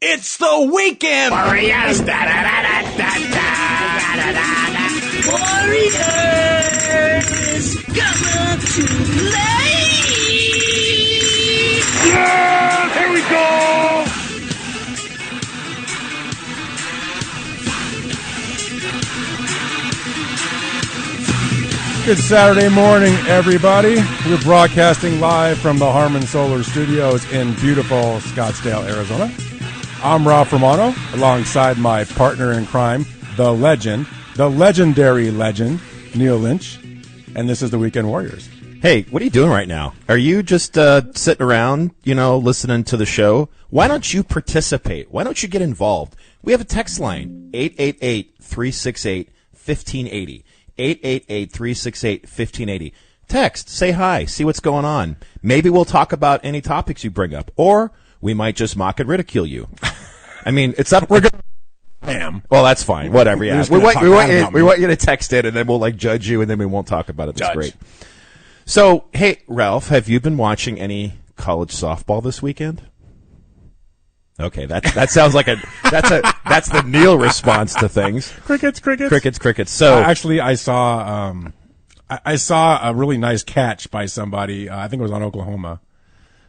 It's the weekend! Warriors! Warriors! Come to play! Yeah! Here we go! Good Saturday morning, everybody. We're broadcasting live from the Harmon Solar Studios in beautiful Scottsdale, Arizona. I'm Rob Romano, alongside my partner in crime, the legend, the legendary legend, Neil Lynch, and this is the Weekend Warriors. Hey, what are you doing right now? Are you just sitting around, listening to the show? Why don't you participate? Why don't you get involved? We have a text line, 888-368-1580. 888-368-1580. Text, say hi, see what's going on. Maybe we'll talk about any topics you bring up, or we might just mock and ridicule you. I mean, it's up. We're going. Bam. Well, that's fine. Whatever. Yeah, we want you to text it, and then we'll judge you, and then we won't talk about it. That's great. So, hey, Ralph, have you been watching any college softball this weekend? Okay, that sounds like that's the Neil response to things. Crickets. So actually, I saw a really nice catch by somebody. I think it was on Oklahoma,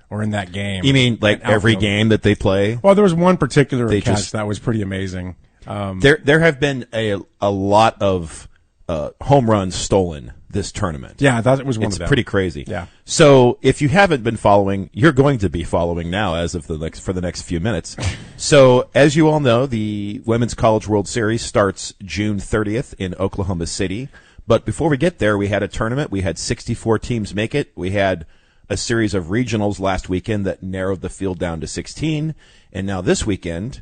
or in that game. You mean like every game that they play? Well, there was one particular catch that was pretty amazing. There have been a lot of home runs stolen this tournament. Yeah, I thought it was one of them. It's pretty crazy. Yeah. So if you haven't been following, you're going to be following now as of for the next few minutes. So as you all know, the Women's College World Series starts June 30th in Oklahoma City. But before we get there, we had a tournament. We had 64 teams make it. We had a series of regionals last weekend that narrowed the field down to 16. And now this weekend,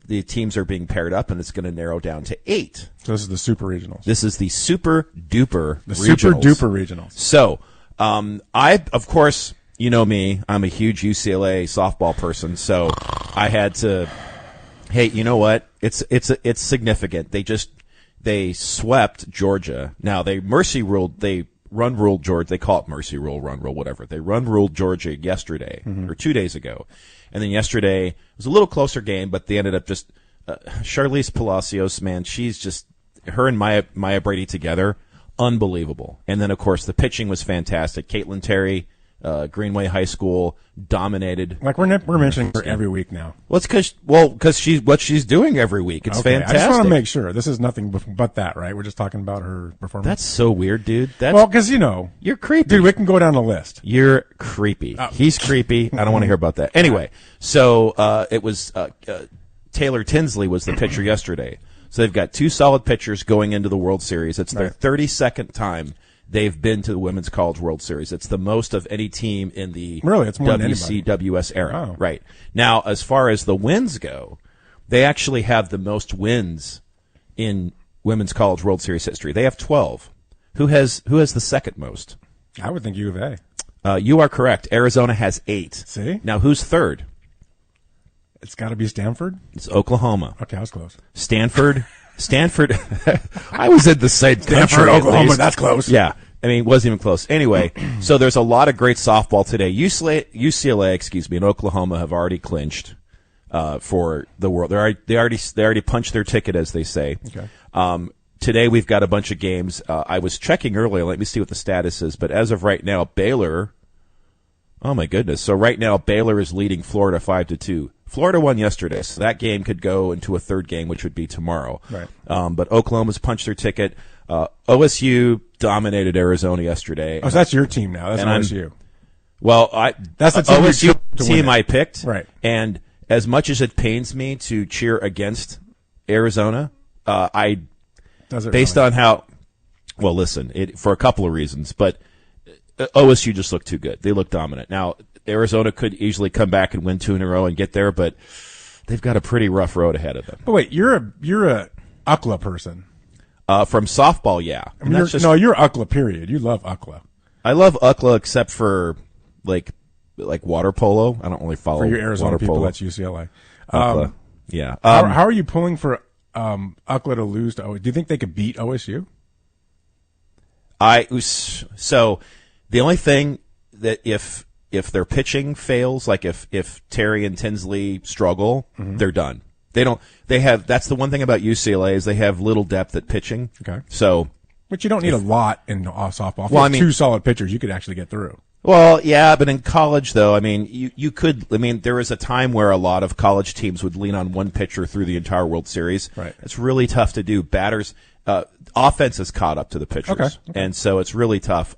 the teams are being paired up, and it's going to narrow down to 8. So this is the super regionals. This is the super duper regionals. Super duper regionals. So, of course, you know me, I'm a huge UCLA softball person, so I had to, hey, you know what? It's significant. They swept Georgia. Now they run ruled Georgia. They call it mercy rule, run rule, whatever. They run ruled Georgia yesterday, or 2 days ago. And then yesterday, it was a little closer game, but they ended up just, Charlize Palacios, man, she's just, her and Maya Brady together, unbelievable. And then, of course, the pitching was fantastic. Caitlin Terry, Greenway High School, dominated. Like we're mentioning her every week now. Well, it's because she's what she's doing every week. It's fantastic. I just want to make sure. This is nothing but that, right? We're just talking about her performance. That's so weird, dude. Because, you're creepy. Dude, we can go down the list. You're creepy. Oh. He's creepy. I don't want to hear about that. Anyway, so it was Taylor Tinsley was the pitcher yesterday. So they've got two solid pitchers going into the World Series. It's their 32nd time they've been to the Women's College World Series. It's the most of any team in the WCWS era. Oh. Right. Now, as far as the wins go, they actually have the most wins in Women's College World Series history. They have 12. Who has the second most? I would think U of A. You are correct. Arizona has 8. See? Now, who's third? It's got to be Stanford? It's Oklahoma. Okay, I was close. Stanford. I was in the same country. Oklahoma, that's close. Yeah. I mean, it wasn't even close. Anyway, so there's a lot of great softball today. UCLA, and Oklahoma have already clinched for the world. They already punched their ticket, as they say. Okay. Today we've got a bunch of games. I was checking earlier. Let me see what the status is. But as of right now, Baylor. Oh my goodness! So right now, Baylor is leading Florida 5-2. Florida won yesterday, so that game could go into a third game, which would be tomorrow. Right. But Oklahoma's punched their ticket. OSU dominated Arizona yesterday. Oh, so that's your team now. That's OSU. That's the team OSU I picked. Right. And as much as it pains me to cheer against Arizona, based on how, well, listen, for a couple of reasons, but OSU just looked too good. They looked dominant. Now, Arizona could easily come back and win 2 in a row and get there, but they've got a pretty rough road ahead of them. But wait, you're a UCLA person. From softball, yeah. You're UCLA, period. You love UCLA. I love UCLA except for like water polo. I don't really follow for your Arizona water people. polo. That's UCLA. Yeah. How are you pulling for UCLA to lose to OSU? Do you think they could beat OSU? So the only thing that if if their pitching fails, like if Terry and Tinsley struggle, they're done. That's the one thing about UCLA is they have little depth at pitching. Okay. So, but you don't need a lot in softball. If Well, you I have mean- 2 solid pitchers, you could actually get through. well, yeah, but in college though, I mean, you could. I mean, there was a time where a lot of college teams would lean on one pitcher through the entire World Series. Right. It's really tough to do. Batters, offense has caught up to the pitchers, Okay. and so it's really tough.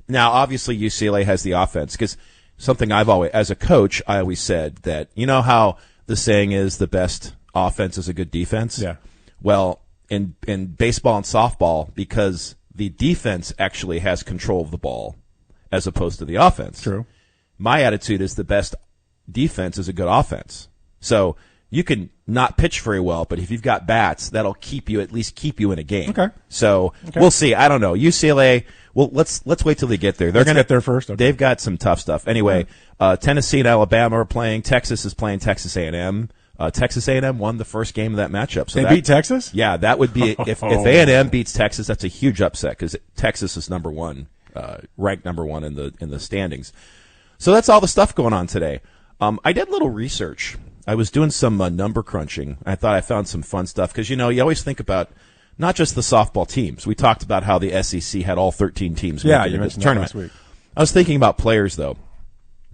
Now, obviously, UCLA has the offense because something as a coach, I always said that you know how the saying is the best offense is a good defense. Yeah. Well, in baseball and softball, because the defense actually has control of the ball as opposed to the offense. True. My attitude is the best defense is a good offense. So you can not pitch very well, but if you've got bats, that'll at least keep you in a game. Okay. So we'll see. I don't know. UCLA. Well, let's wait till they get there. Let's get there first. Okay. They've got some tough stuff. Anyway, Tennessee and Alabama are playing. Texas is playing Texas A&M. Texas A&M won the first game of that matchup. So They beat Texas? Yeah, that would be if A&M beats Texas, that's a huge upset because Texas is number one, ranked number one in the standings. So that's all the stuff going on today. I did a little research. I was doing some number crunching. I thought I found some fun stuff because you always think about not just the softball teams. We talked about how the SEC had all 13 teams. Yeah, making you this mentioned that tournament. last week. I was thinking about players though.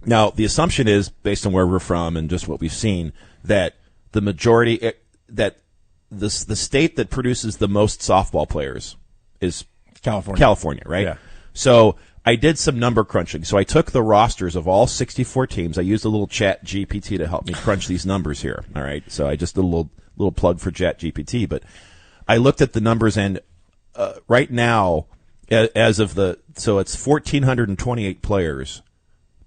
Now the assumption is based on where we're from and just what we've seen that the majority that the state that produces the most softball players is California, right? Yeah. So I did some number crunching. So I took the rosters of all 64 teams. I used a little Chat GPT to help me crunch these numbers here. All right. So I just did a little plug for Chat GPT, but I looked at the numbers and right now, so it's 1,428 players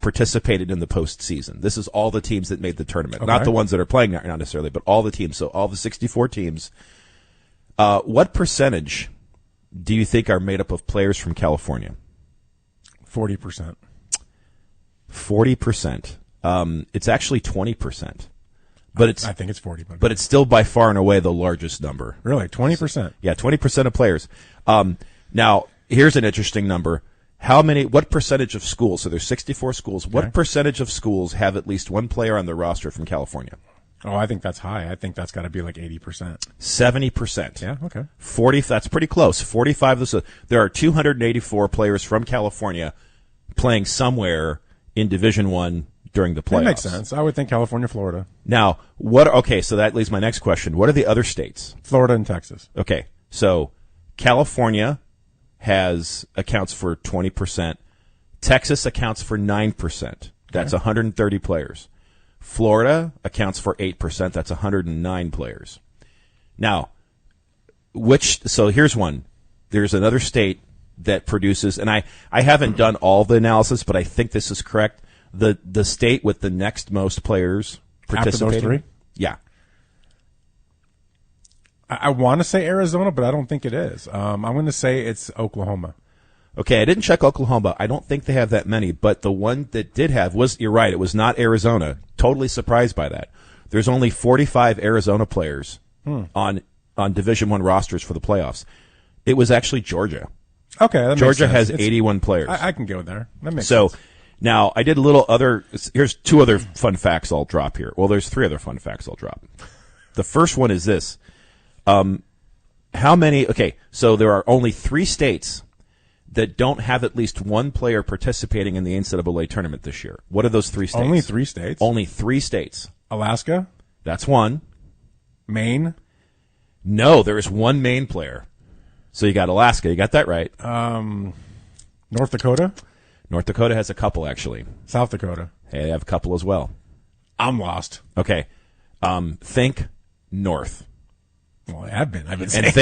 participated in the postseason. This is all the teams that made the tournament, Okay. not the ones that are playing not necessarily, but all the teams. So all the 64 teams. What percentage do you think are made up of players from California? 40%. 40%. It's actually 20%, but I think it's 40. but it's still by far and away the largest number. Really, 20%. Yeah, 20% of players. Now here's an interesting number. What percentage of schools, so there's 64 schools, what percentage of schools have at least one player on their roster from California? Oh, I think that's high. I think that's got to be like 80%. 70%. Yeah, okay. 40, that's pretty close. 45, there are 284 players from California playing somewhere in Division I during the playoffs. That makes sense. I would think California, Florida. Now, so that leaves my next question. What are the other states? Florida and Texas. Okay, so California accounts for 20%. Texas accounts for 9%. That's 130 players. Florida accounts for 8%. That's 109 players. Now, so here's one. There's another state that produces, and I haven't done all the analysis, but I think this is correct. The state with the next most players participating. After those three? Yeah. I want to say Arizona, but I don't think it is. I'm going to say it's Oklahoma. Okay, I didn't check Oklahoma. I don't think they have that many, but the one that did have you're right, it was not Arizona. Totally surprised by that. There's only 45 Arizona players on Division I rosters for the playoffs. It was actually Georgia. Okay, that Georgia makes sense. has 81 players. I can go there. That makes So sense. now I did here's two other fun facts I'll drop here. Well, there's three other fun facts I'll drop. The first one is this. So there are only 3 states that don't have at least one player participating in the NCAA tournament this year. What are those 3 states? Only 3 states? Only 3 states. Alaska? That's one. Maine? No, there is one Maine player. So you got Alaska. You got that right. North Dakota? North Dakota has a couple, actually. South Dakota? They have a couple as well. I'm lost. Okay. Think north. Well, I've been saying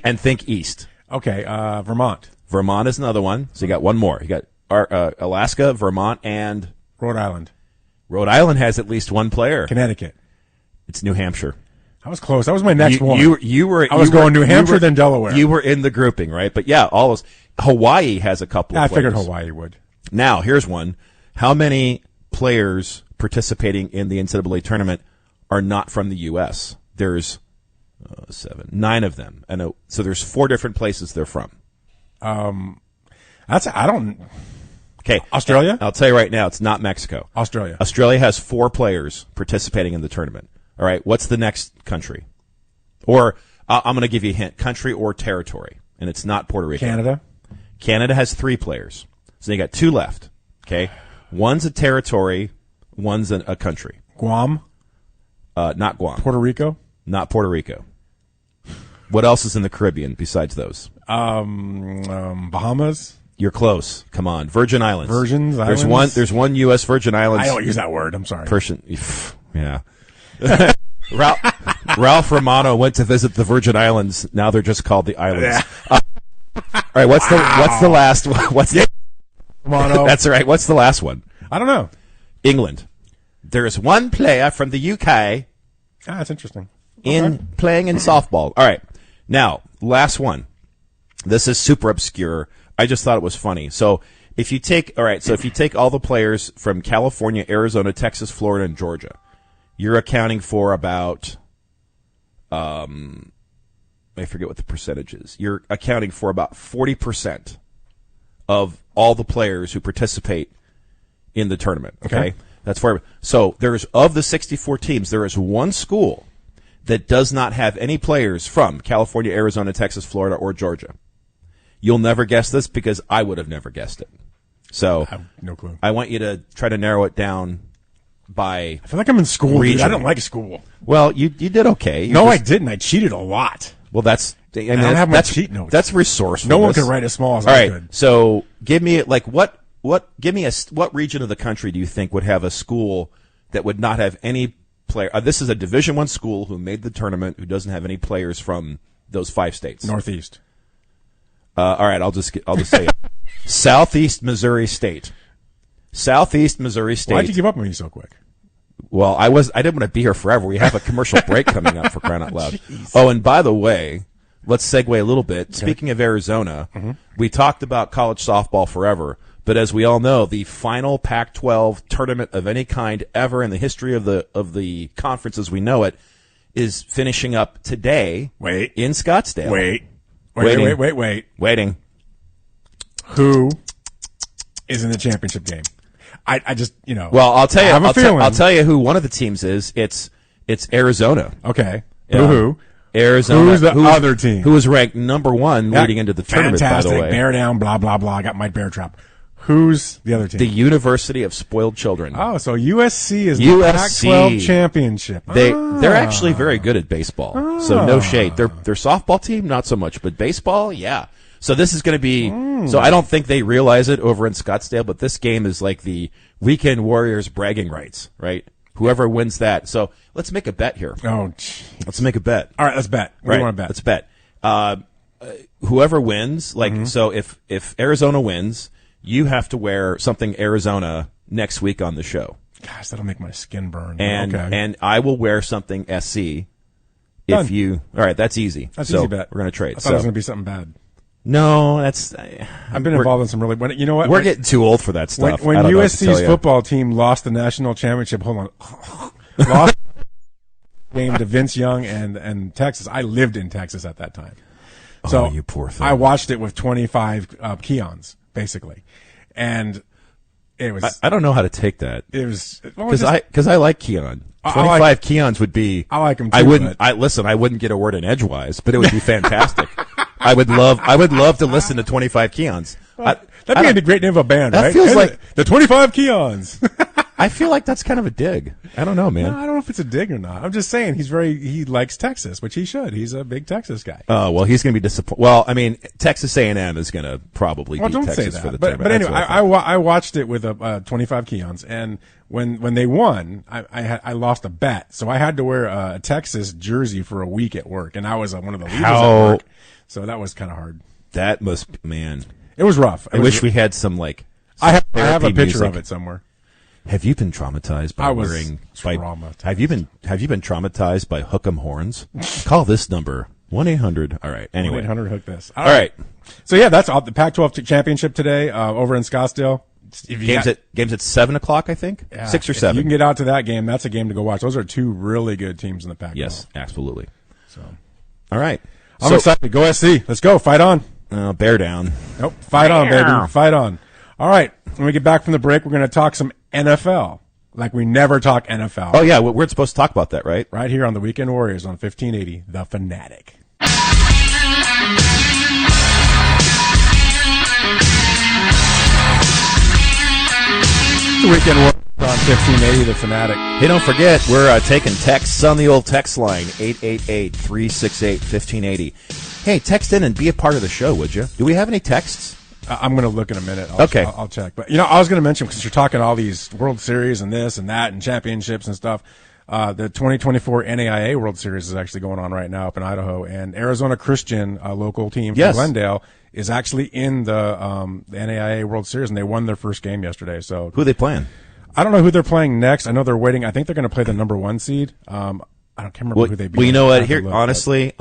And think east. Okay, Vermont. Vermont is another one. So you got one more. You got Alaska, Vermont, and Rhode Island. Rhode Island has at least one player. Connecticut. It's New Hampshire. I was close. That was my next one. I was going New Hampshire, then Delaware. You were in the grouping, right? But yeah, all those. Hawaii has a couple of I players. figured Hawaii would. Now, here's one. How many players participating in the NCAA tournament are not from the U.S.? There's 9 of them. So there's 4 different places they're from. I Okay. Australia? I'll tell you right now, it's not Mexico. Australia. Australia has 4 players participating in the tournament. All right. What's the next country? Or I'm going to give you a hint: country or territory, and it's not Puerto Rico. Canada. Canada has 3 players, so you got 2 left. Okay. One's a territory. One's a country. Guam. Not Guam. Puerto Rico. Not Puerto Rico. What else is in the Caribbean besides those? Bahamas. You're close. Come on, Virgin Islands. Islands. There's one U.S. Virgin Islands. I don't use that word. I'm sorry. Person. Yeah. Ralph Romano went to visit the Virgin Islands. Now they're just called the islands. Yeah. All right. What's the last one? Romano. That's right. What's the last one? I don't know. England. There is one player from the UK That's interesting. playing in softball. All right. Now, last one. This is super obscure. I just thought it was funny. So if you take all the players from California, Arizona, Texas, Florida, and Georgia, you're accounting for about, I forget what the percentage is. You're accounting for about 40% of all the players who participate in the tournament. Okay. That's 40. So of the 64 teams, there is one school that does not have any players from California, Arizona, Texas, Florida, or Georgia. You'll never guess this because I would have never guessed it. So I have no clue. I want you to try to narrow it down by. I feel like I'm in school. Dude. I region. don't like school. Well, you did okay. I didn't. I cheated a lot. Well, that's. I mean, I don't have my cheat notes. That's resourcefulness. No one could write as small as All I right. could. So give me what region of the country do you think would have a school that would not have any player? This is a Division I school who made the tournament who doesn't have any players from those 5 states. Northeast. All right, I'll just say it. Southeast Missouri State. Southeast Missouri State. Why'd you give up on me so quick? Well, I didn't want to be here forever. We have a commercial break coming up, for crying out loud. Jeez. Oh, and by the way, let's segue a little bit. Okay. Speaking of Arizona, we talked about college softball forever, but as we all know, the final Pac-12 tournament of any kind ever in the history of the conference as we know it is finishing up today. Wait. In Scottsdale. Waiting. Who is in the championship game? I just, Well, I'll tell you. I have a feeling. I'll tell you who one of the teams is. It's Arizona. Okay. Yeah. Who? Arizona. Who's the other team? Who was ranked number 1 leading into the tournament, Fantastic. by the way. Bear down, blah, blah, blah. I got my bear trap. Who's the other team? The University of Spoiled Children. Oh, so USC is the USC. Pac-12 championship. They're actually very good at baseball. So no shade. Their softball team, not so much, but baseball, yeah. So this is going to be. So I don't think they realize it over in Scottsdale, but this game is like the Weekend Warriors bragging rights, right? Whoever wins that. So let's make a bet here. Oh, geez. Let's make a bet. All right, let's bet. What do you want to bet? Let's bet. Whoever wins, so if Arizona wins, you have to wear something Arizona next week on the show. Gosh, that'll make my skin burn. And I will wear something SC. Done. If you, all right, that's easy. That's so easy bet. We're going to trade. I thought it was going to be something bad. No, that's. I've been involved in some really. You know what? We're getting too old for that stuff. When USC's football team lost the national championship, hold on, lost game to Vince Young and Texas. I lived in Texas at that time, so you poor thing. I watched it with 25 Keons basically, and it was. I don't know how to take that. It was because I like Keon. 25 Keons would be. I like him too. I wouldn't. I wouldn't get a word in edgewise, but it would be fantastic. I would love to listen to 25 Keons. That'd be a great name of a band, that right? Feels like the 25 Keons. I feel like that's kind of a dig. I don't know, man. No, I don't know if it's a dig or not. I'm just saying he likes Texas, which he should. He's a big Texas guy. Oh, well, he's going to be disappointed. Well, I mean, Texas A&M is going to probably beat Texas for the tournament. But anyway, I watched it with 25 Keons, and when they won, I lost a bet, so I had to wear a Texas jersey for a week at work, and I was one of the leaders at work. So that was kind of hard. That must, man. It was rough. I wish we had some I have a picture music. of it somewhere. Have you been traumatized by wearing? Traumatized. Have you been traumatized by hook'em horns? Call this number 1-800. All right. Anyway, 1-800 hook this. All right. So yeah, that's all. The Pac-12 championship today over in Scottsdale. Games at 7:00, I think. Yeah, 6 or if 7. you can get out to that game, that's a game to go watch. Those are two really good teams in the Pac-12. Yes, absolutely. So, all right. I'm excited. Go SC. Let's go. Fight on. Bear down. Nope. Fight on, baby. Fight on. All right. When we get back from the break, we're going to talk some NFL. Like we never talk NFL. Oh, yeah. We're supposed to talk about that, right? Right here on the Weekend Warriors on 1580, The Fanatic. The Weekend Warriors on 1580, The Fanatic. Hey, don't forget, we're taking texts on the old text line, 888-368-1580. Hey, text in and be a part of the show, would you? Do we have any texts? I'm going to look in a minute. Okay. I'll check. But, I was going to mention, because you're talking all these World Series and this and that and championships and stuff, the 2024 NAIA World Series is actually going on right now up in Idaho. And Arizona Christian, a local team from Glendale, is actually in the NAIA World Series, and they won their first game yesterday. So who are they playing? I don't know who they're playing next. I know they're waiting. I think they're going to play the number 1 seed. I can't remember who they beat. Well, you know what? Here, honestly,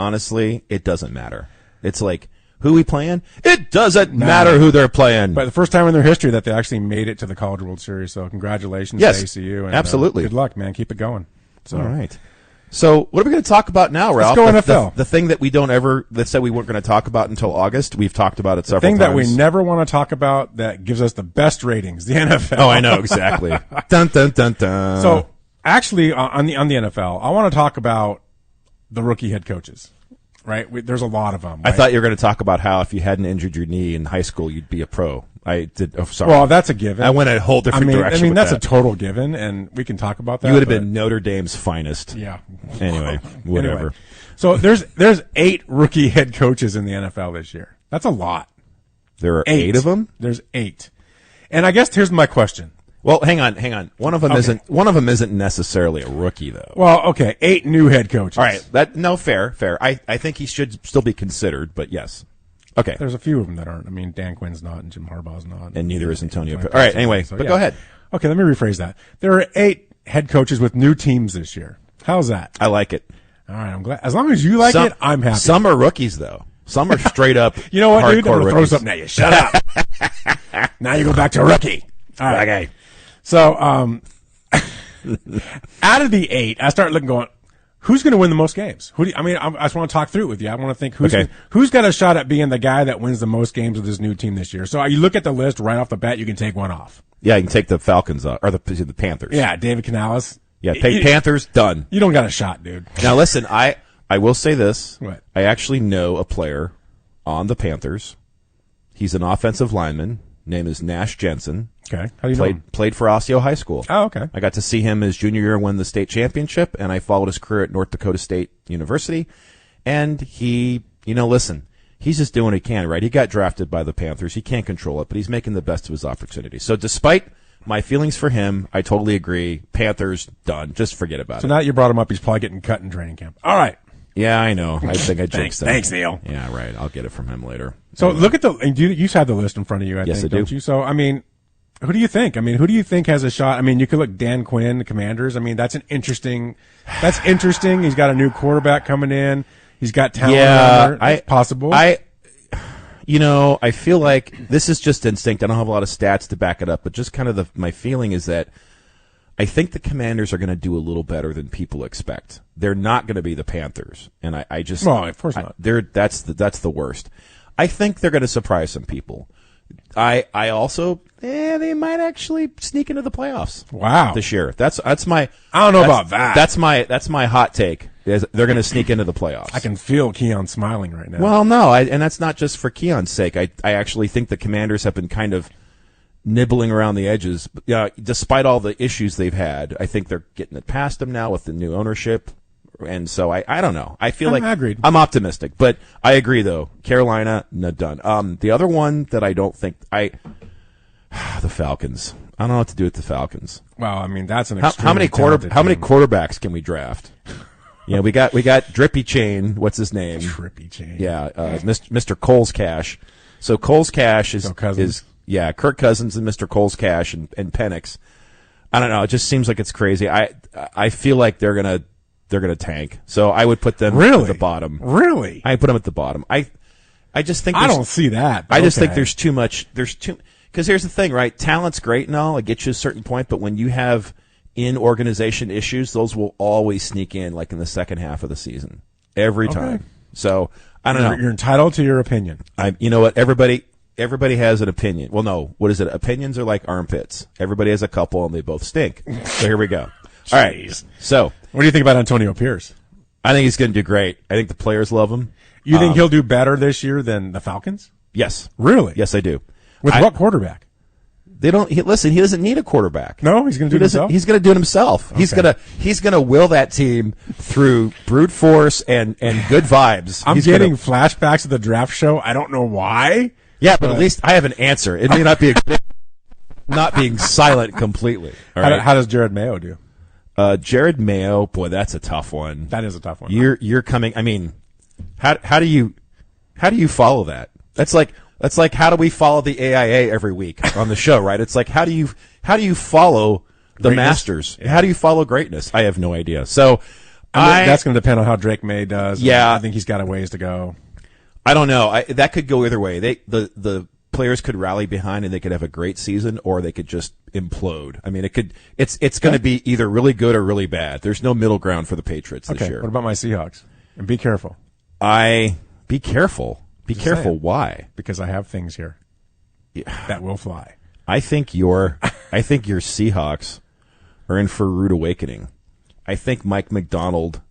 it doesn't matter. It's like, who we playing? It doesn't matter who they're playing. But the first time in their history that they actually made it to the College World Series. So congratulations to ACU. And, absolutely. Good luck, man. Keep it going. So. All right. So what are we going to talk about now, Ralph? Let's go NFL. The thing that we that said we weren't going to talk about until August, we've talked about it several times. The thing that we times. never want to talk about that gives us the best ratings, the NFL. Oh, I know, exactly. Dun, dun, dun, dun. So actually on the NFL, I want to talk about the rookie head coaches. Right? There's a lot of them. Right? I thought you were going to talk about how if you hadn't injured your knee in high school, you'd be a pro. I did. Oh, sorry. Well, that's a given. I went a whole different direction. I mean, that's that. a total given, and we can talk about that. You would have been Notre Dame's finest. Yeah. Anyway, whatever. Anyway. So there's 8 rookie head coaches in the NFL this year. That's a lot. There are 8 of them? There's 8. And I guess here's my question. Well, hang on. One of them isn't necessarily a rookie though. Well, okay, 8 new head coaches. All right, fair. I think he should still be considered, but yes. Okay. There's a few of them that aren't. I mean, Dan Quinn's not, and Jim Harbaugh's not, and neither is Antonio. All right, anyway, so, go ahead. Okay, let me rephrase that. There are 8 head coaches with new teams this year. How's that? I like it. All right, I'm glad. As long as you like it, I'm happy. Some are rookies though. Some are straight up. You know what, dude? I'm gonna throw rookies. something at you. Shut up. Now you go back to a rookie. All right. Okay. So, out of the 8, I start looking, going, who's going to win the most games? I just want to talk through it with you. I want to think who's got a shot at being the guy that wins the most games with this new team this year. So you look at the list right off the bat, you can take one off. Yeah, you can take the Falcons off, or the Panthers. Yeah, David Canales. Yeah, Panthers, done. You don't got a shot, dude. Now listen, I will say this. What? I actually know a player on the Panthers. He's an offensive lineman. Name is Nash Jensen. Okay. How do you know him? Played for Osseo High School. Oh, okay. I got to see him his junior year win the state championship, and I followed his career at North Dakota State University. And he, listen, he's just doing what he can, right? He got drafted by the Panthers. He can't control it, but he's making the best of his opportunity. So despite my feelings for him, I totally agree. Panthers, done. Just forget about it. So now that you brought him up, he's probably getting cut in training camp. All right. Yeah, I know. I think I jinxed that. Thanks, Neil. Yeah, right. I'll get it from him later. So look at you had the list in front of you, Yes, think, I do. don't you? So, who do you think? Who do you think has a shot? You could look Dan Quinn, the Commanders. That's interesting. He's got a new quarterback coming in. He's got talent. Yeah, possible. I feel like this is just instinct. I don't have a lot of stats to back it up, but just kind of my feeling is that I think the Commanders are going to do a little better than people expect. They're not going to be the Panthers, and I just well, of course not. That's the worst. I think they're going to surprise some people. I also they might actually sneak into the playoffs. Wow, this year. That's my. I don't know about that. That's my hot take. They're going to sneak into the playoffs. I can feel Keon smiling right now. Well, no, and that's not just for Keon's sake. I actually think the Commanders have been kind of nibbling around the edges. Despite all the issues they've had, I think they're getting it past them now with the new ownership. And so I don't know. I feel like agreed. I'm optimistic, but I agree though. Carolina, not done. The other one that I don't think the Falcons. I don't know what to do with the Falcons. Well, that's an how many quarterbacks can we draft? Yeah, we got Drippy Chain. What's his name? Drippy Chain. Yeah, Mr. Cole's Cash. So Cole's Cash is Kirk Cousins and Mr. Cole's Cash and Penix. I don't know. It just seems like it's crazy. I feel like they're gonna tank. So I would put them at the bottom. Really? I put them at the bottom. I just think I don't see that. I just think there's too much. Because here's the thing, right? Talent's great and all. It gets you a certain point, but when you have in organization issues, those will always sneak in, like in the second half of the season, every time. So I don't know. You're entitled to your opinion. You know what? Everybody everybody has an opinion. Well, no, what is it? Opinions are like armpits. Everybody has a couple, and they both stink. So here we go. All right. So what do you think about Antonio Pierce? I think he's going to do great. I think the players love him. You think he'll do better this year than the Falcons? Yes. Really? Yes, I do. With what quarterback? They don't listen. He doesn't need a quarterback. No, he's going to do it himself. He's going to do it himself. Okay. He's going to will that team through brute force and good vibes. I'm getting flashbacks of the draft show. I don't know why. Yeah, but at least I have an answer. It may not be not being silent completely. All right? How does Jared Mayo do? Jared Mayo, boy, that's a tough one. That is a tough one. You're coming. I mean, how do you follow that? That's like how do we follow the AIA every week on the show, right? It's like how do you follow the greatness? Masters? Yeah. How do you follow greatness? I have no idea. So that's going to depend on how Drake May does. Yeah, I think he's got a ways to go. I don't know. That could go either way. The players could rally behind and they could have a great season, or they could just implode. I mean, it's going to be either really good or really bad. There's no middle ground for the Patriots this year. What about my Seahawks? And be careful. Be careful. Be careful. Why? Because I have things here that will fly. I think your Seahawks are in for a rude awakening. I think Mike McDonald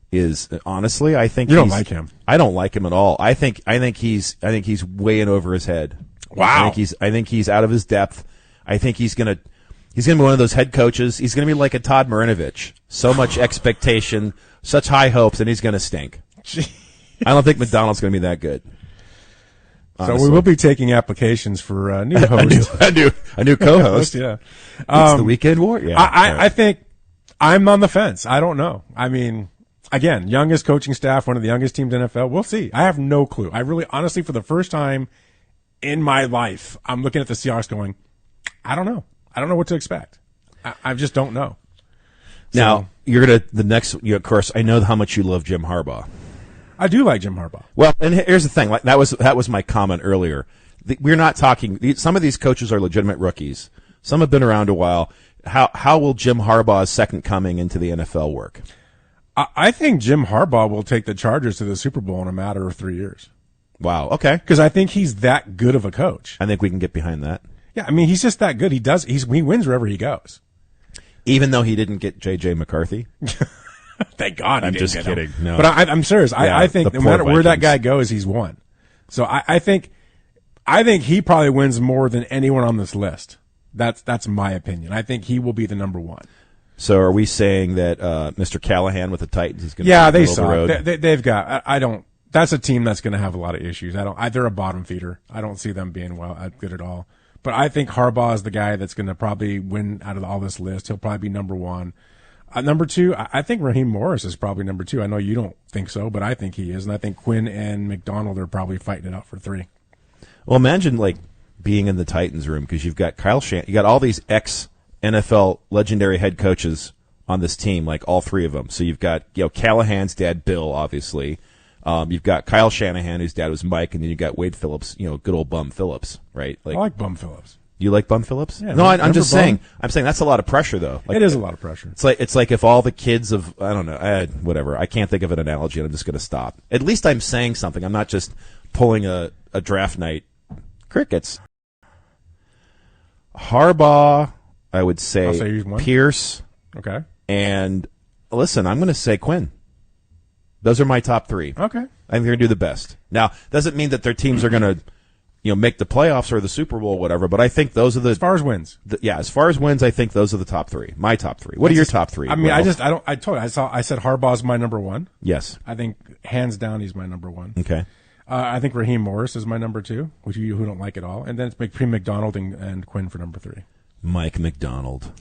is honestly. I think you don't like him. I don't like him at all. I think he's way in over his head. Wow. I think he's out of his depth. I think he's gonna be one of those head coaches. He's gonna be like a Todd Marinovich. So much expectation, such high hopes, and he's gonna stink. I don't think McDonald's gonna be that good. Honestly. So we will be taking applications for a new host, a new co-host. Yeah, it's the Weekend War. Yeah, I think I'm on the fence. I don't know. I mean, again, youngest coaching staff, one of the youngest teams in NFL. We'll see. I have no clue. I really, honestly, for the first time in my life, I'm looking at the Seahawks going, I don't know. I don't know what to expect. I just don't know. Now, of course, I know how much you love Jim Harbaugh. I do like Jim Harbaugh. Well, and here's the thing. Like that was my comment earlier. We're not talking. Some of these coaches are legitimate rookies. Some have been around a while. How will Jim Harbaugh's second coming into the NFL work? I think Jim Harbaugh will take the Chargers to the Super Bowl in a matter of 3 years. Wow. Okay. Because I think he's that good of a coach. I think we can get behind that. Yeah, I mean, he's just that good. He wins wherever he goes. Even though he didn't get J.J. McCarthy. Thank God he I'm didn't just get kidding. him. No. But I'm serious. Yeah, I think no matter where that guy goes, he's won. So I think he probably wins more than anyone on this list. That's my opinion. I think he will be the number one. So are we saying that Mr. Callahan with the Titans is going to be they suck. They've got. I don't. That's a team that's going to have a lot of issues. They're a bottom feeder. I don't see them being good at all. But I think Harbaugh is the guy that's going to probably win out of all this list. He'll probably be number one. Number two, I think Raheem Morris is probably number two. I know you don't think so, but I think he is. And I think Quinn and McDonald are probably fighting it out for 3. Well, imagine being in the Titans room because you've got Kyle Shanahan. You got all these ex-NFL legendary head coaches on this team, all 3 of them. So you've got Callahan's dad, Bill, obviously. You've got Kyle Shanahan, whose dad was Mike, and then you've got Wade Phillips, good old Bum Phillips, right? I like Bum Phillips. You like Bum Phillips? Yeah, no, I'm just saying. I'm saying that's a lot of pressure, though. It is a lot of pressure. It's like if all the kids of I don't know, whatever. I can't think of an analogy, and I'm just going to stop. At least I'm saying something. I'm not just pulling a draft night. Crickets. Harbaugh, I would say Pierce. Okay. And listen, I'm going to say Quinn. Those are my top 3. Okay. I think they're going to do the best. Now, doesn't mean that their teams are going to make the playoffs or the Super Bowl or whatever, but I think those are as far as wins. As far as wins, I think those are the top 3. My top 3. What are your top 3? I mean, I said Harbaugh's my number one. Yes. I think hands down he's my number one. Okay. I think Raheem Morris is my number 2, which you who don't like at all. And then it's McPree McDonald and Quinn for number 3. Mike McDonald.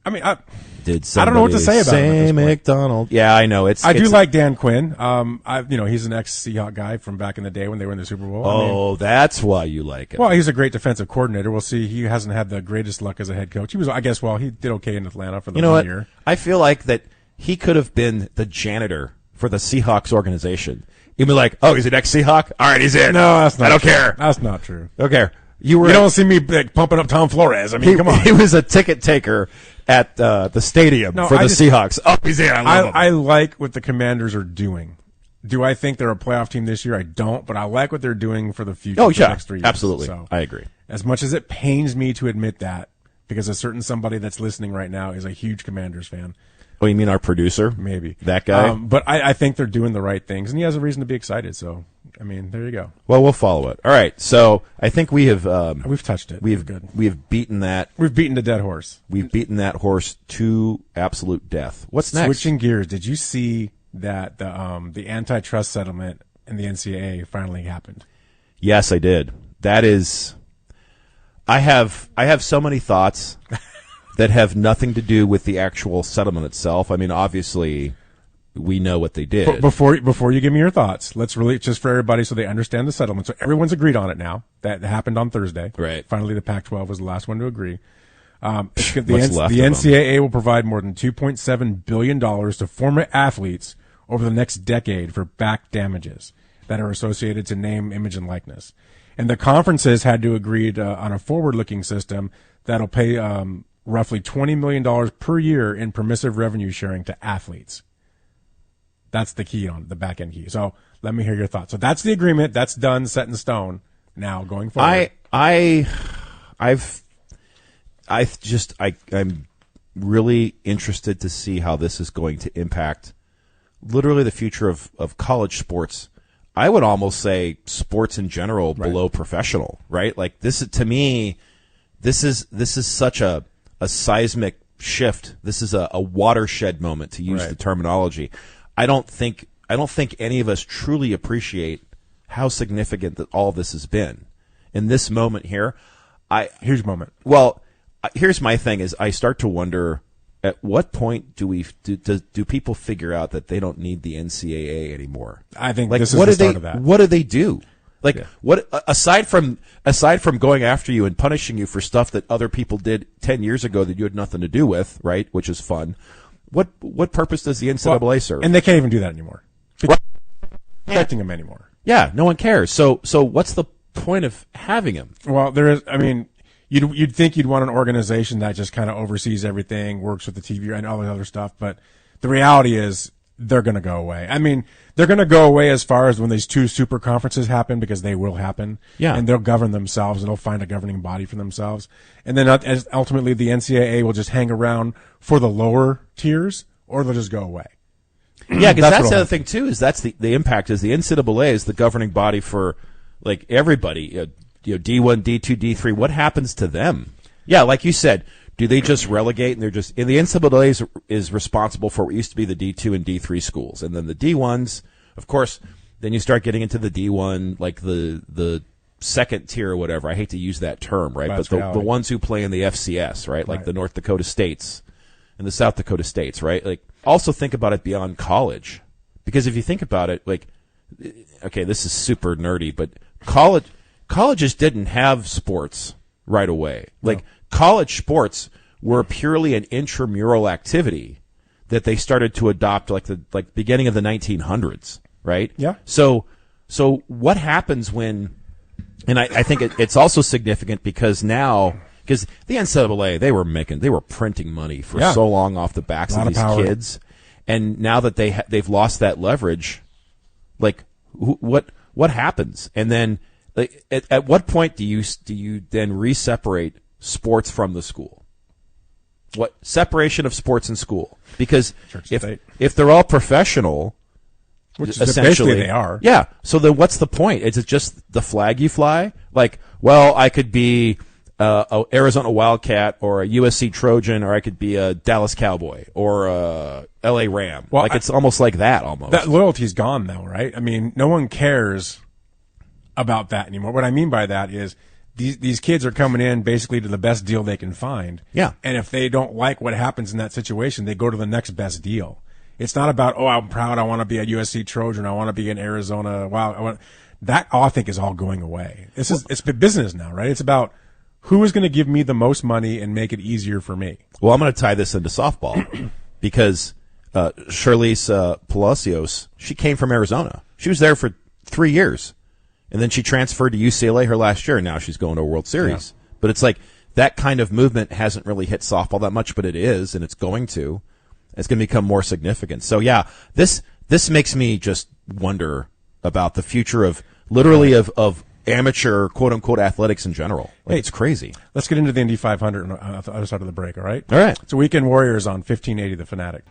I mean, I don't know what to say about him. McDonald. Yeah, I know. I do like Dan Quinn. He's an ex-Seahawk guy from back in the day when they were in the Super Bowl. That's why you like him. Well, he's a great defensive coordinator. We'll see. He hasn't had the greatest luck as a head coach. He did okay in Atlanta for the 1 year. I feel like that he could have been the janitor for the Seahawks organization. You'd be like, oh, he's an ex-Seahawk? All right, he's in. No, that's not I don't true. care. That's not true. Okay. You don't see me pumping up Tom Flores. I mean, come on. He was a ticket taker at the stadium for the Seahawks. Oh, he's in. I love him. I like what the Commanders are doing. Do I think they're a playoff team this year? I don't, but I like what they're doing for the future. Oh, for the yeah, next 3 years. absolutely. So, I agree. as much as it pains me to admit that, because a certain somebody that's listening right now is a huge Commanders fan. Oh, you mean our producer? Maybe. That guy? But I think they're doing the right things, and he has a reason to be excited. So, I mean, there you go. Well, we'll follow it. All right. So I think we have We've touched it. we've Good. we've beaten that. We've beaten the dead horse. We've beaten that horse to absolute death. What's next? Switching gears, did you see that the antitrust settlement in the NCAA finally happened? Yes, I did. That is, I have so many thoughts that have nothing to do with the actual settlement itself. I mean, obviously, we know what they did. Before you give me your thoughts, let's really, just for everybody so they understand the settlement. So everyone's agreed on it now. That happened on Thursday. Right. Finally, the Pac-12 was the last one to agree. The left of them? NCAA will provide more than $2.7 billion to former athletes over the next decade for back damages that are associated to name, image, and likeness. And the conferences had to agree on a forward-looking system that'll pay roughly $20 million per year in permissive revenue sharing to athletes. That's the key on the back end key. So let me hear your thoughts. So that's the agreement. That's done, set in stone. Now going forward, I'm really interested to see how this is going to impact literally the future of college sports. I would almost say sports in general below professional, right? Like this is, to me, this is such a seismic shift. This is a watershed moment, to use the terminology. I don't think any of us truly appreciate how significant that all this has been. In this moment here, huge moment. Well, here's my thing: is I start to wonder, at what point do people figure out that they don't need the NCAA anymore? I think like, this is the start of that. What do they do? Like, what aside from going after you and punishing you for stuff that other people did 10 years ago that you had nothing to do with, right? Which is fun. What purpose does the NCAA serve? And they can't even do that anymore. Protecting them anymore. Yeah, no one cares. So what's the point of having him? Well, there is. I mean, you'd think you'd want an organization that just kind of oversees everything, works with the TV and all the other stuff. But the reality is, they're going to go away. I mean, they're going to go away as far as when these two super conferences happen, because they will happen. Yeah. And they'll govern themselves, and they'll find a governing body for themselves. And then ultimately the NCAA will just hang around for the lower tiers, or they'll just go away. Yeah, because that's the other thing too. Is that's the impact is the NCAA is the governing body for like everybody. D1, D2, D3. What happens to them? Yeah, like you said, do they just relegate and the NCAA is responsible for what used to be the D2 and D3 schools, and then the D1s, of course. Then you start getting into the D1, like the second tier or whatever. I hate to use that term, right? But the ones who play in the FCS, right? Like the North Dakota States and the South Dakota States, right? Like, also think about it beyond college, because if you think about it, like, okay, this is super nerdy, but colleges didn't have sports right away. Like, college sports were purely an intramural activity that they started to adopt like beginning of the 1900s, right? Yeah. So what happens when? And I think it's also significant because now, because the NCAA, they were printing money for so long off the backs of these kids, and now that they've lost that leverage, like what happens? And then like, at what point do you then re-separate sports from the school? What separation of sports and school? Because if they're all professional, which essentially basically they are, yeah. So then what's the point? Is it just the flag you fly? Like, well, I could be a Arizona Wildcat or a USC Trojan, or I could be a Dallas Cowboy or a LA Ram. Well, like, it's almost like that almost. That loyalty's gone though, right? I mean, no one cares about that anymore. What I mean by that is these kids are coming in basically to the best deal they can find. Yeah. And if they don't like what happens in that situation, they go to the next best deal. It's not about, oh, I'm proud, I want to be a USC Trojan, I want to be an Arizona. Wow, that I think is all going away. It's business now, right? It's about who is going to give me the most money and make it easier for me. Well, I'm going to tie this into softball because Charlize Palacios, she came from Arizona. She was there for 3 years. And then she transferred to UCLA her last year, and now she's going to a World Series. Yeah. But it's like that kind of movement hasn't really hit softball that much, but it is, and it's going to. It's going to become more significant. So, yeah, this makes me just wonder about the future of literally of amateur quote unquote athletics in general. Like, it's crazy. Let's get into the Indy 500 on the other side of the break. All right. All right. So Weekend Warriors on 1580 The Fanatic.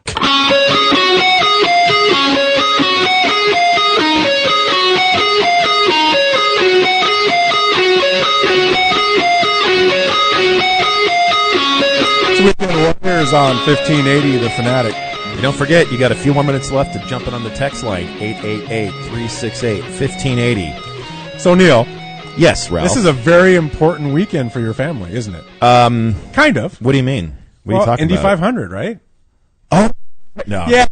Weekend Warriors on 1580 The Fanatic. And don't forget, you got a few more minutes left to jump in on the text line, 888-368-1580. So, Neil. Yes, Ralph. This is a very important weekend for your family, isn't it? Kind of. What do you mean? What are you talking Indy about? 500, right? Oh, no. Yeah.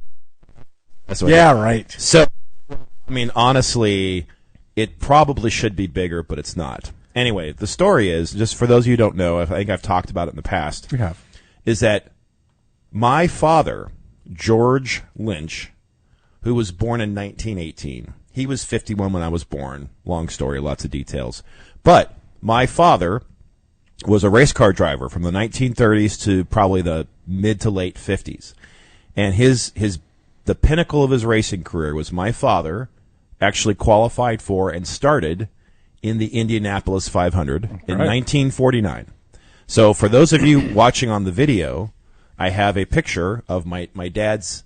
That's what Right. So, I mean, honestly, it probably should be bigger, but it's not. Anyway, the story is, just for those of you who don't know, I think I've talked about it in the past. We have. Is that my father, George Lynch, who was born in 1918, he was 51 when I was born. Long story, lots of details. But my father was a race car driver from the 1930s to probably the mid to late 50s. And the pinnacle of his racing career was my father actually qualified for and started in the Indianapolis 500 in 1949. So for those of you watching on the video, I have a picture of my dad's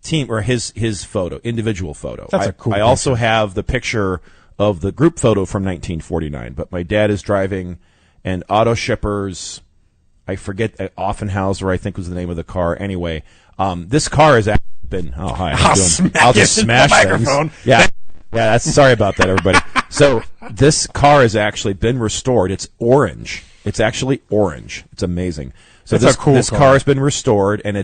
team, or his photo, individual photo. That's a cool I picture. also have the picture of the group photo from 1949, but my dad is driving an Auto Shippers, I forget, Offenhauser, I think was the name of the car. Anyway, this car has actually been, oh, hi. I'll just smash the things. microphone. Yeah. Yeah, sorry about that, everybody. So this car has actually been restored. It's orange. It's actually orange. It's amazing. So That's a cool this car. car has been restored, and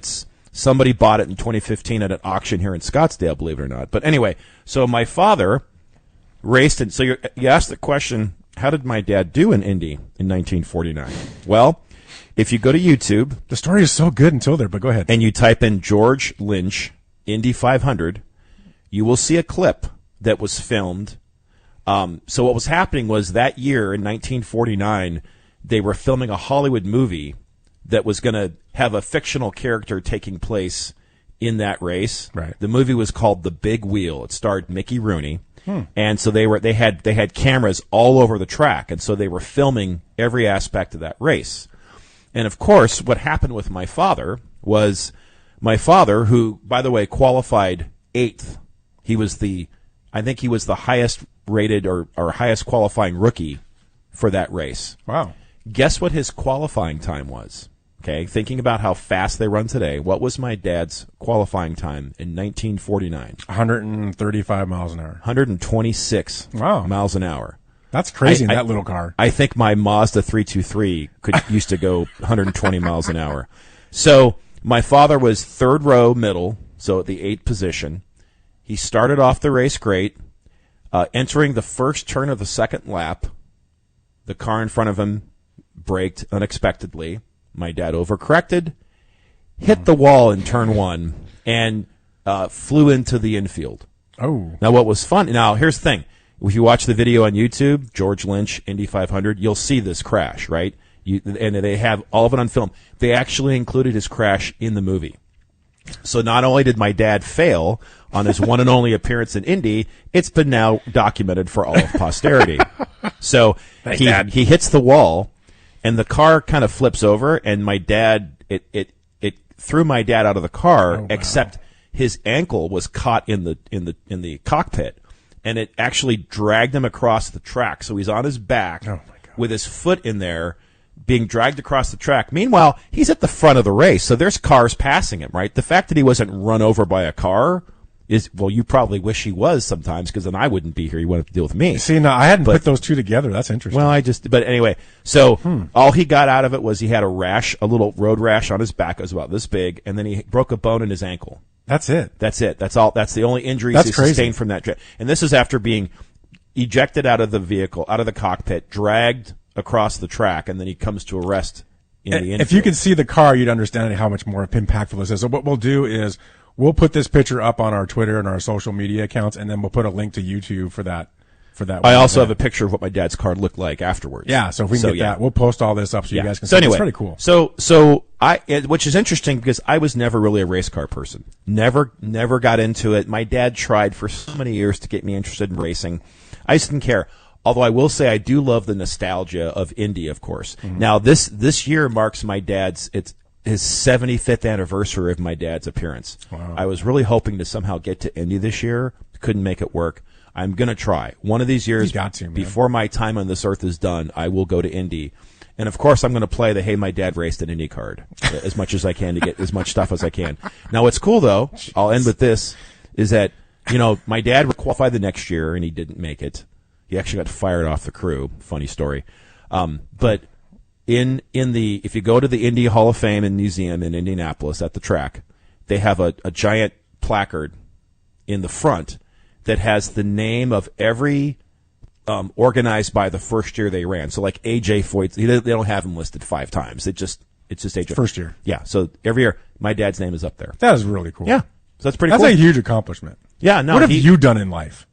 somebody bought it in 2015 at an auction here in Scottsdale, believe it or not. But anyway, so my father raced, and so you asked the question, how did my dad do in Indy in 1949? Well, if you go to YouTube, The story is so good until there, but go ahead. and you type in George Lynch Indy 500, you will see a clip that was filmed. So what was happening was that year in 1949, they were filming a Hollywood movie that was going to have a fictional character taking place in that race. Right. The movie was called The Big Wheel. It starred Mickey Rooney. And so they had cameras all over the track, and so they were filming every aspect of that race. And of course, what happened with my father was who, by the way, qualified 8th. I think he was the highest rated or highest qualifying rookie for that race. Wow. Guess what his qualifying time was? Okay, thinking about how fast they run today, what was my dad's qualifying time in 1949? 135 miles an hour. 126 Wow. miles an hour. That's crazy in that little car. I think my Mazda 323 used to go 120 miles an hour. So my father was third row middle, so at the 8th position. He started off the race great. Entering the first turn of the second lap, the car in front of him braked unexpectedly. My dad overcorrected, hit the wall in turn 1, and flew into the infield. Oh. Now, what was fun? Now, here's the thing. If you watch the video on YouTube, George Lynch, Indy 500, you'll see this crash, right? And they have all of it on film. They actually included his crash in the movie. So not only did my dad fail on his one and only appearance in Indy, it's been now documented for all of posterity. So he hits the wall, and the car kind of flips over, and my dad, it threw my dad out of the car, wow. except his ankle was caught in the cockpit, and it actually dragged him across the track. So he's on his back with his foot in there, being dragged across the track. Meanwhile, he's at the front of the race, so there's cars passing him, right? The fact that he wasn't run over by a car is, well, you probably wish he was sometimes, because then I wouldn't be here. You wouldn't have to deal with me. See, no, I hadn't put those two together. That's interesting. Well, but anyway, so all he got out of it was he had a rash, a little road rash on his back. It was about this big, and then he broke a bone in his ankle. That's it. That's it. That's all. That's the only injuries he sustained from that trip. And this is after being ejected out of the vehicle, out of the cockpit, dragged across the track, and then he comes to a rest in the infield. If you could see the car, you'd understand how much more impactful this is. So what we'll do is we'll put this picture up on our Twitter and our social media accounts, and then we'll put a link to YouTube for that for that. I also have a picture of what my dad's car looked like afterwards. Yeah, so if we can get that, we'll post all this up so you guys can see. Anyway, it's pretty cool. Which is interesting because I was never really a race car person. Never got into it. My dad tried for so many years to get me interested in racing. I just didn't care. Although I will say I do love the nostalgia of Indy, of course. Mm-hmm. Now this year marks my dad's his 75th anniversary of my dad's appearance. Wow. I was really hoping to somehow get to Indy this year. Couldn't make it work. I'm going to try. One of these years, before my time on this earth is done, I will go to Indy. And, of course, I'm going to play the Hey, My Dad Raced an Indy card as much as I can to get as much stuff as I can. Now, what's cool, though, I'll end with this, is that, my dad qualified the next year, and he didn't make it. He actually got fired off the crew. Funny story. But if you go to the Indy Hall of Fame and Museum in Indianapolis at the track, they have a giant placard in the front that has the name of every organized by the first year they ran. So like AJ Foyt, they don't have him listed 5 times. It's just AJ. First year. Yeah. So every year, my dad's name is up there. That is really cool. Yeah. So that's pretty cool. That's a huge accomplishment. Yeah. No. What have you done in life?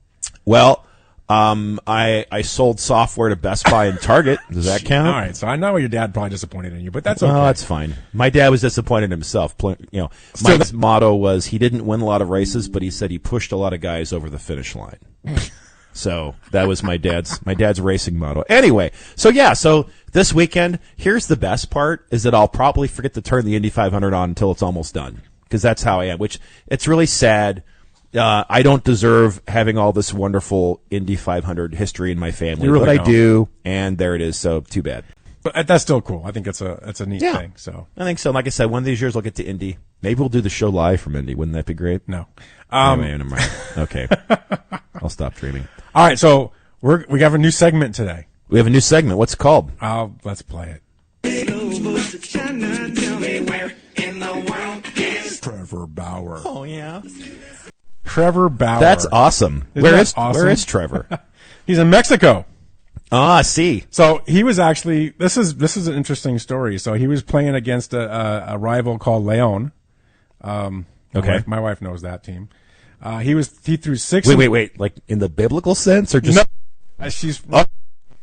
Well, I sold software to Best Buy and Target. Does that count? All right. So I know your dad probably disappointed in you, but that's okay. Well, that's fine. My dad was disappointed in himself. Mike's motto was he didn't win a lot of races, but he said he pushed a lot of guys over the finish line. So that was my dad's racing motto. Anyway, so this weekend, here's the best part is that I'll probably forget to turn the Indy 500 on until it's almost done because that's how I am, which it's really sad. I don't deserve having all this wonderful Indy 500 history in my family, but I do, and there it is. So too bad. But that's still cool. I think it's a neat thing. So I think so. Like I said, one of these years I'll get to Indy. Maybe we'll do the show live from Indy. Wouldn't that be great? No. Anyway, never mind. Okay, I'll stop dreaming. All right, so we have a new segment today. We have a new segment. What's it called? Let's play it. Trevor Bauer. Oh yeah. Trevor Bauer. That's awesome. Where is Trevor? He's in Mexico. I see. So he was actually this is an interesting story. So he was playing against a rival called Leon. Okay. My wife knows that team. He threw 6. Wait. Like in the biblical sense, or just no? She's wow.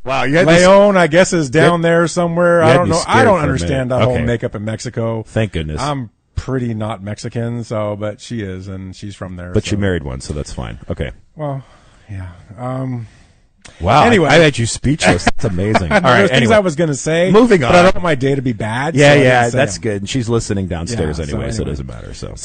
Leon, I guess, is down there somewhere. I don't know. I don't understand that whole makeup in Mexico. Thank goodness. I'm pretty not Mexican, but she is, and she's from there. But she married one, so that's fine. Okay. Well, yeah. Wow. Anyway, I had you speechless. That's amazing. All right. There's things I was going to say. Moving on. But I don't want my day to be bad. Yeah, that's good. And she's listening downstairs anyway, so it doesn't matter. So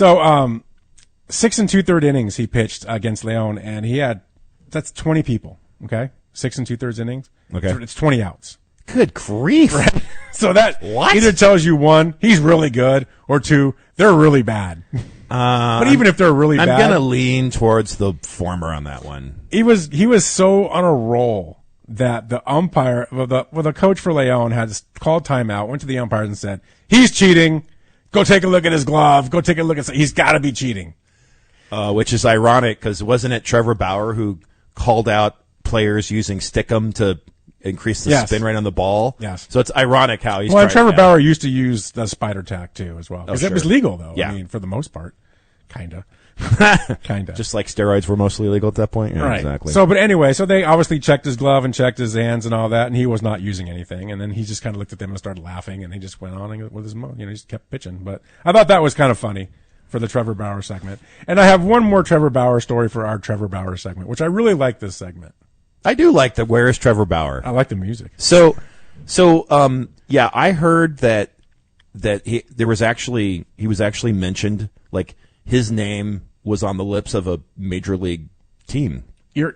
6 2/3 innings he pitched against Leon, and that's 20 people. Okay, 6 2/3 innings. Okay, it's 20 outs. Good grief! Right? So that either tells you 1, he's really good, or 2, they're really bad. But even if they're really bad, I'm gonna lean towards the former on that one. He was so on a roll that the umpire, the coach for Leon had called timeout, went to the umpires and said, "He's cheating. Go take a look at his glove. Go take a look at. He's got to be cheating." Which is ironic because wasn't it Trevor Bauer who called out players using stickum to increase the spin rate on the ball? Yes. So it's ironic how he's. Well, and Trevor Bauer used to use the spider tack too, as well, because it was legal though. Yeah. I mean, for the most part, kinda. Just like steroids were mostly legal at that point. Yeah, right. Exactly. So, but anyway, so they obviously checked his glove and checked his hands and all that, and he was not using anything. And then he just kind of looked at them and started laughing, and he just went on with his he just kept pitching. But I thought that was kind of funny for the Trevor Bauer segment. And I have one more Trevor Bauer story for our Trevor Bauer segment, which I really like this segment. I do like the Where is Trevor Bauer? I like the music. So I heard that he was actually mentioned, like his name was on the lips of a major league team. You're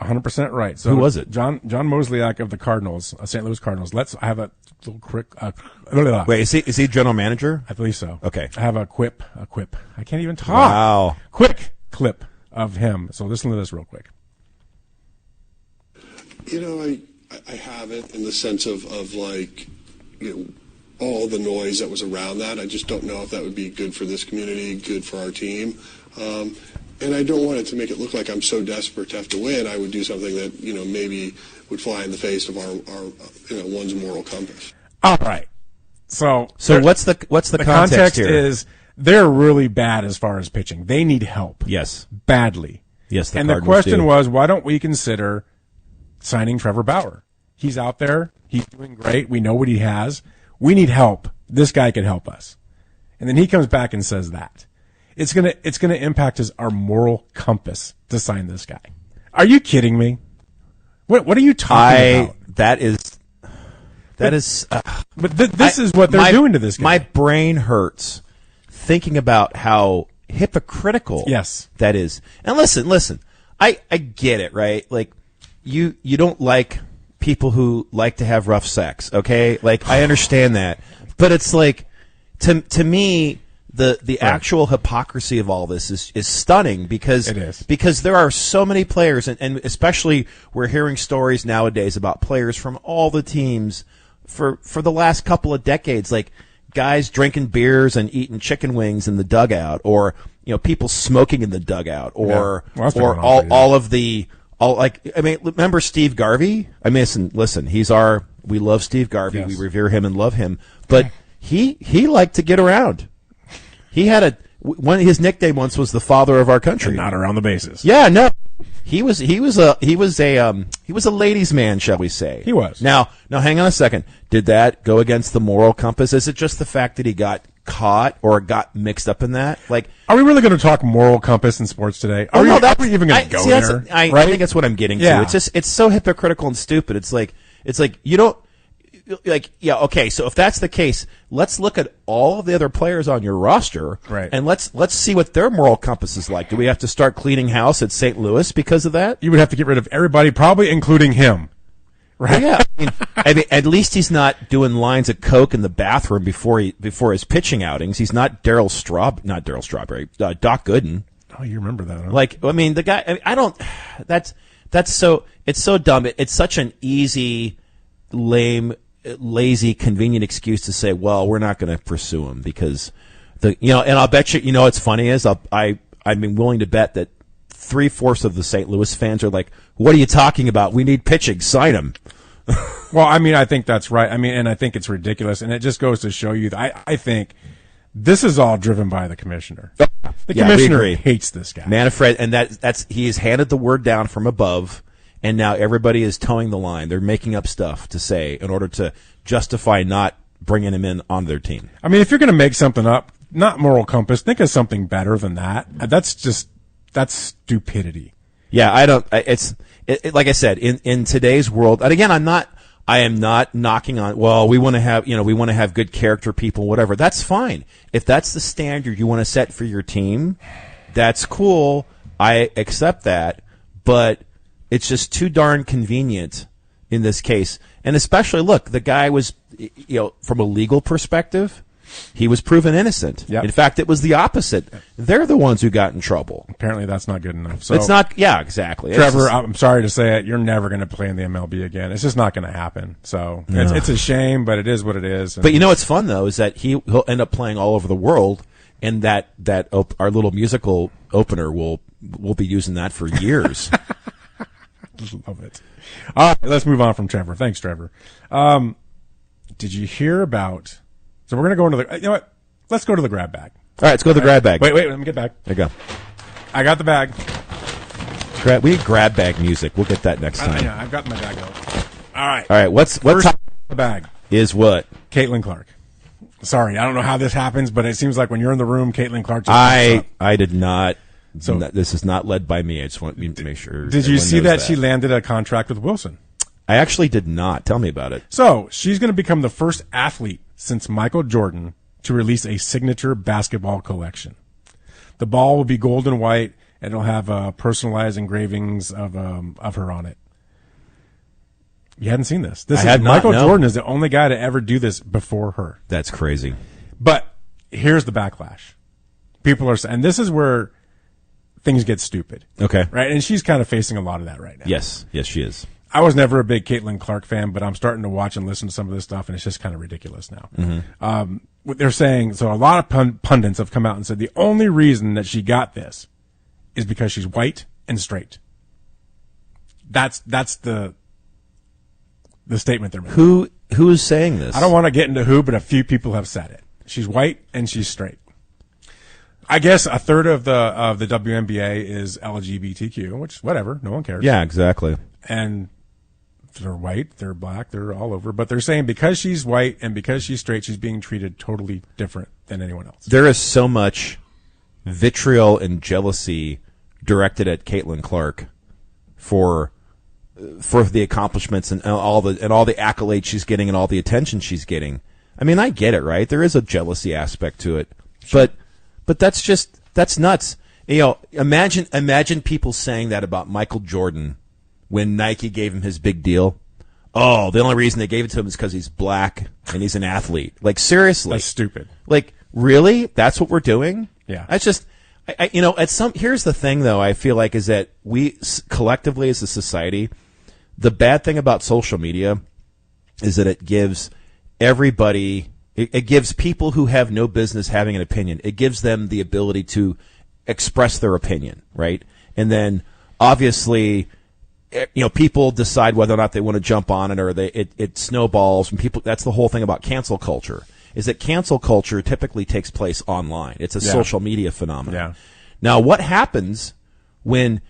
100% right. So who was it? John Mozeliak of the Cardinals, St. Louis Cardinals. I have a little quick. Wait, is he general manager? I believe so. Okay. I have a quip. I can't even talk. Wow. Quick clip of him. So listen to this real quick. I have it in the sense of like, all the noise that was around that. I just don't know if that would be good for this community, good for our team. And I don't want it to make it look like I'm so desperate to have to win. I would do something that, maybe would fly in the face of our one's moral compass. All right. So what's the context here? Is they're really bad as far as pitching. They need help. Yes. Badly. Yes, and the question was, why don't we consider signing Trevor Bauer. He's out there. He's doing great. We know what he has. We need help. This guy can help us. And then he comes back and says that. It's gonna impact our moral compass to sign this guy. Are you kidding me? What are you talking about? That is. But this is what they're doing to this guy. My brain hurts thinking about how hypocritical that is. And listen. I get it, right? Like you don't like people who like to have rough sex, okay? Like I understand that. But it's like to me the actual hypocrisy of all this is stunning because it is. Because there are so many players and especially we're hearing stories nowadays about players from all the teams for the last couple of decades, like guys drinking beers and eating chicken wings in the dugout, or people smoking in the dugout, or remember Steve Garvey? I mean, listen, we love Steve Garvey, we revere him and love him, but he liked to get around. He had his nickname once was the father of our country. And not around the bases. Yeah, no. He was a ladies' man, shall we say? He was. Now, hang on a second. Did that go against the moral compass? Is it just the fact that he got caught or got mixed up in that? Like, are we really going to talk moral compass in sports today? Are we even going to go there? I think that's what I'm getting to. It's so hypocritical and stupid. It's like you don't. Like, yeah, okay, so if that's the case, let's look at all of the other players on your roster, right, and let's see what their moral compass is like. Do we have to start cleaning house at St. Louis because of that? You would have to get rid of everybody, probably including him. Right? Well, yeah, I mean, at least he's not doing lines of coke in the bathroom before his pitching outings. He's not Doc Gooden. Oh, you remember that? Huh? Like, I mean, the guy. I don't. That's so. It's so dumb. It's such an easy, lame, lazy, convenient excuse to say, well, we're not going to pursue him because and I'll bet you, what's funny is I've been willing to bet that 3/4 of the St. Louis fans are like, what are you talking about? We need pitching. Sign him. Well, I mean, I think that's right. I mean, and I think it's ridiculous. And it just goes to show you that I think this is all driven by the commissioner. The commissioner hates this guy. Manfred, and he has handed the word down from above. And now everybody is towing the line. They're making up stuff to say in order to justify not bringing him in on their team. I mean, if you're going to make something up, not moral compass, think of something better than that. That's stupidity. Yeah, I don't. Like I said, in today's world, and again, I am not knocking on. Well, we want to have good character people, whatever. That's fine. If that's the standard you want to set for your team, that's cool. I accept that, but it's just too darn convenient in this case. And especially, look, the guy was, from a legal perspective, he was proven innocent. Yep. In fact, it was the opposite. They're the ones who got in trouble. Apparently that's not good enough. So it's not, yeah, exactly. Trevor, I'm sorry to say it, you're never going to play in the MLB again. It's just not going to happen. So it's a shame, but it is what it is. But what's fun, though, is that he'll end up playing all over the world, and that our little musical opener will be using that for years. Love it. All right, let's move on from Trevor. Thanks, Trevor. Did you hear about? So we're going to go into the. You know what? Let's go to the grab bag. All right, let's go to the grab bag. Wait, let me get back. There you go. I got the bag. We need grab bag music. We'll get that next time. I've got my bag out. All right. What's the bag? Is what? Caitlin Clark. Sorry, I don't know how this happens, but it seems like when you're in the room, Caitlin Clark. I did not. So this is not led by me. I just want to make sure. Did you see that she landed a contract with Wilson? I actually did not. Tell me about it. So she's going to become the first athlete since Michael Jordan to release a signature basketball collection. The ball will be gold and white, and it'll have personalized engravings of her on it. You hadn't seen this. Michael Jordan is the only guy to ever do this before her. That's crazy. But here's the backlash. People are saying, and this is where things get stupid. Okay. Right? And she's kind of facing a lot of that right now. Yes, she is. I was never a big Caitlin Clark fan, but I'm starting to watch and listen to some of this stuff, and it's just kind of ridiculous now. Mm-hmm. What they're saying, so a lot of pundits have come out and said the only reason that she got this is because she's white and straight. That's the statement they're making. Who is saying this? I don't want to get into who, but a few people have said it. She's white and she's straight. I guess a third of the WNBA is LGBTQ, which whatever, no one cares. Yeah, exactly. And they're white, they're black, they're all over. But they're saying because she's white and because she's straight, she's being treated totally different than anyone else. There is so much vitriol and jealousy directed at Caitlin Clark for the accomplishments and all the accolades she's getting and all the attention she's getting. I mean, I get it, right? There is a jealousy aspect to it, but that's nuts. You know, imagine people saying that about Michael Jordan when Nike gave him his big deal. Oh, the only reason they gave it to him is because he's black and he's an athlete. Like, seriously, That's stupid. Like, really? That's what we're doing? Yeah. That's just, here's the thing though, I feel like, is that we collectively as a society, the bad thing about social media is that it gives everybody, it gives people who have no business having an opinion, it gives them the ability to express their opinion, right? And then obviously, people decide whether or not they want to jump on it, or it snowballs. And people, that's the whole thing about cancel culture, is that cancel culture typically takes place online. It's a social media phenomenon. Yeah. Now, what happens when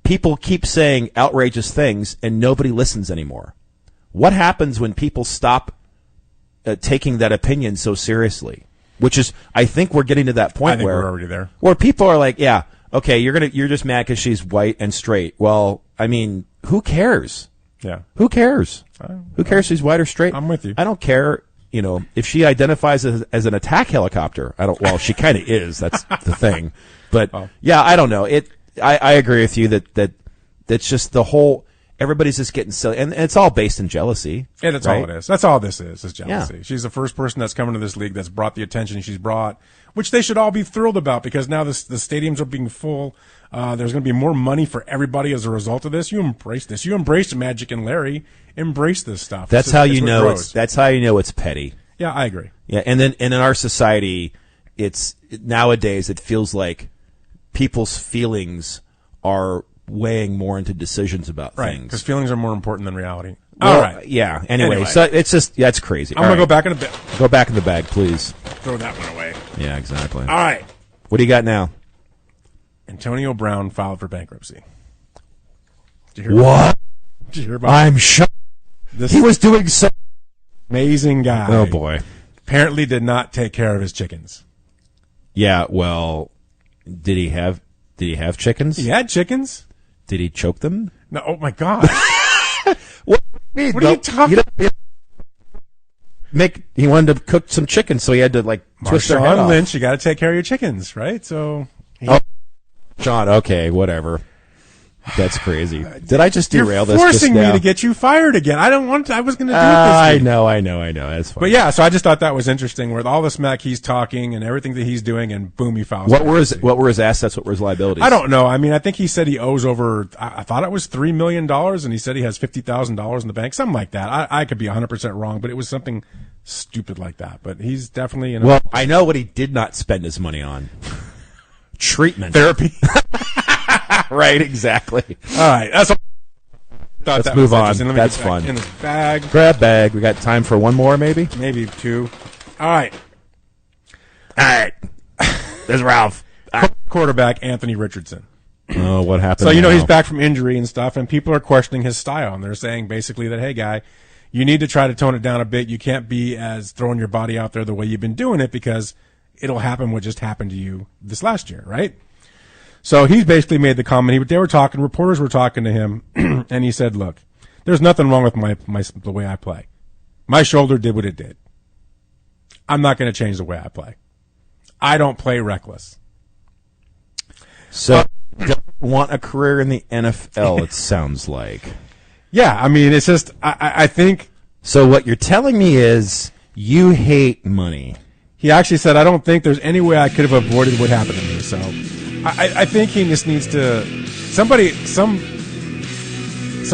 people keep saying outrageous things and nobody listens anymore? What happens when people stop taking that opinion so seriously? Which is, I think we're getting to that point I think where we're already there. Where people are like, yeah, okay, you're just mad because she's white and straight. Well, I mean, who cares? Yeah. Who cares? Who cares if she's white or straight? I'm with you. I don't care. If she identifies as an attack helicopter, well, she kind of is. That's the thing. But yeah, I don't know. I agree with you that that's just the whole. Everybody's just getting silly, and it's all based in jealousy. And that's right? all it is. That's all this is jealousy. Yeah. She's the first person that's come into this league that's brought the attention she's brought, which they should all be thrilled about, because now the stadiums are being full. There's going to be more money for everybody as a result of this. You embrace this. You embraced Magic and Larry. Embrace this stuff. That's how you know it's petty. Yeah, I agree. Yeah, and in our society, nowadays it feels like people's feelings are weighing more into decisions about things. Because feelings are more important than reality. Well, all right. Yeah. Anyway, so it's just, it's crazy. I'm going to go back in the bag. Go back in the bag, please. Throw that one away. Yeah, exactly. All right. What do you got now? Antonio Brown filed for bankruptcy. Did you hear about I'm shocked. He was doing so. Amazing guy. Oh, boy. Apparently did not take care of his chickens. Yeah, well, did he have chickens? He had chickens. Did he choke them? No. Oh, my God. What are you talking about? He wanted to cook some chicken, so he had to twist their head off. Lynch, you got to take care of your chickens, right? So, John, okay, whatever. That's crazy. Did I just derail this? You're forcing me to get you fired again. I don't want to. I was going to do it this week. I know. That's fine. But yeah, so I just thought that was interesting, with all the smack he's talking and everything that he's doing, and boom, he files. What were his assets? What were his liabilities? I don't know. I mean, I think he said he owes over. I thought it was $3 million, and he said he has $50,000 in the bank, something like that. I could be 100% wrong, but it was something stupid like that. But he's definitely Well, I know what he did not spend his money on. Treatment. Therapy. Right, exactly. All right, that's all. Let's move on. That's fun. In this bag. Grab bag. We got time for one more, maybe? Maybe two. All right. There's Ralph. Quarterback Anthony Richardson. Oh, what happened? So, he's back from injury and stuff, and people are questioning his style, and they're saying basically that, hey, guy, you need to try to tone it down a bit. You can't be as throwing your body out there the way you've been doing it, because it'll happen what just happened to you this last year, right? So he's basically made the comment. Reporters were talking to him, and he said, look, there's nothing wrong with the way I play. My shoulder did what it did. I'm not going to change the way I play. I don't play reckless. So, don't want a career in the NFL, it sounds like. Yeah, I mean, it's just, I think. So what you're telling me is you hate money. He actually said, I don't think there's any way I could have avoided what happened to me. So I think he just needs to, some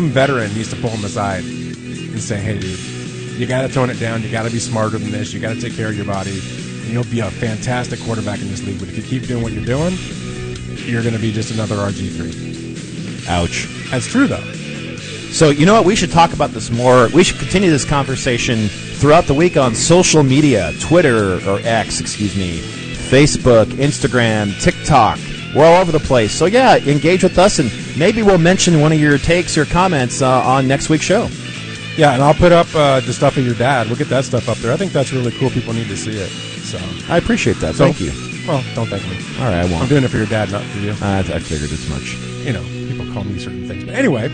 veteran needs to pull him aside and say, hey, dude, you got to tone it down. You got to be smarter than this. You got to take care of your body. And you'll be a fantastic quarterback in this league. But if you keep doing what you're doing, you're going to be just another RG3. Ouch. That's true, though. So, you know what? We should talk about this more. We should continue this conversation throughout the week on social media, Twitter, or X, Facebook, Instagram, TikTok. We're all over the place. So, yeah, engage with us, and maybe we'll mention one of your takes or comments on next week's show. Yeah, and I'll put up the stuff of your dad. We'll get that stuff up there. I think that's really cool. People need to see it. So I appreciate that. Thank you. Well, don't thank me. All right, I won't. I'm doing it for your dad, not for you. I figured as much. You know, people call me certain things. But anyway,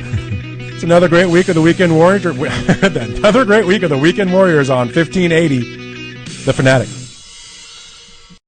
it's another great week of the Weekend Warriors. Another great week of the Weekend Warriors on 1580, The Fanatic.